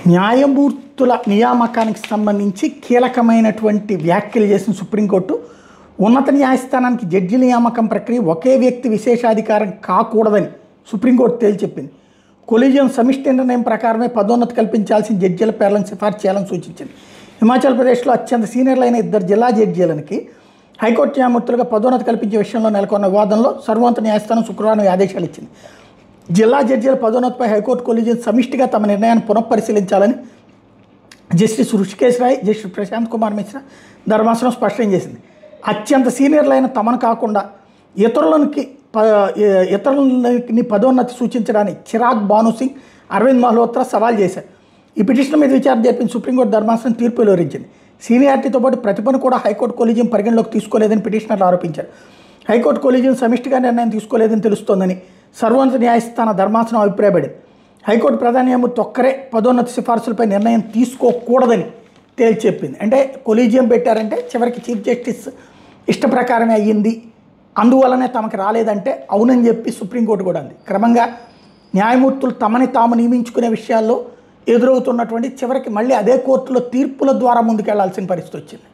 న్యాయమూర్తుల నియామకానికి సంబంధించి కీలకమైనటువంటి వ్యాఖ్యలు చేసిన సుప్రీంకోర్టు ఉన్నత న్యాయస్థానానికి జడ్జి నియామకం ప్రక్రియ ఒకే వ్యక్తి విశేషాధికారం కాకూడదని సుప్రీంకోర్టు తేల్చెప్పింది. కొలీజియం సమిష్టి నిర్ణయం ప్రకారమే పదోన్నతి కల్పించాల్సిన జడ్జీల పేర్లను సిఫార్సు చేయాలని సూచించింది. హిమాచల్ ప్రదేశ్లో అత్యంత సీనియర్లైన 2 జిల్లా జడ్జీలకి హైకోర్టు న్యాయమూర్తులుగా పదోన్నతి కల్పించే విషయంలో నెలకొన్న వివాదంలో సర్వోన్నత న్యాయస్థానం శుక్రవారం ఆదేశాలు ఇచ్చింది. జిల్లా జడ్జీల పదోన్నతిపై హైకోర్టు కొలీజియం సమిష్టిగా తమ నిర్ణయాన్ని పునఃపరిశీలించాలని జస్టిస్ ఋషికేశ్ రాయ్, జస్టిస్ ప్రశాంత్ కుమార్ మిశ్రా ధర్మాసనం స్పష్టం చేసింది. అత్యంత సీనియర్లైన తమను కాకుండా ఇతరులని పదోన్నతి సూచించడానికి చిరాగ్ బాను సింగ్, అరవింద్ మల్హోత్రా సవాల్ చేశారు. ఈ పిటిషన్ మీద విచారణ జరిపిన సుప్రీంకోర్టు ధర్మాసనం తీర్పు వెలువరించింది. సీనియారిటీతో పాటు ప్రతిభను కూడా హైకోర్టు కొలీజియం పరిగణలోకి తీసుకోలేదని పిటిషనర్లు ఆరోపించారు. హైకోర్టు కొలీజియం సమిష్టిగా నిర్ణయం తీసుకోలేదని తెలుస్తోందని సర్వోన్నత న్యాయస్థాన ధర్మాసనం అభిప్రాయపడింది. హైకోర్టు ప్రధాన న్యాయమూర్తి ఒక్కరే పదోన్నతి సిఫార్సులపై నిర్ణయం తీసుకోకూడదని తేల్చెప్పింది. అంటే కొలీజియం పెట్టారంటే చివరికి చీఫ్ జస్టిస్ ఇష్ట ప్రకారమే అయ్యింది, అందువల్లనే తమకు రాలేదంటే అవునని చెప్పి సుప్రీంకోర్టు కూడా అంది. క్రమంగా న్యాయమూర్తులు తమని తాము నియమించుకునే విషయాల్లో ఎదురవుతున్నటువంటి చివరికి మళ్ళీ అదే కోర్టులో తీర్పుల ద్వారా ముందుకెళ్లాల్సిన పరిస్థితి వచ్చింది.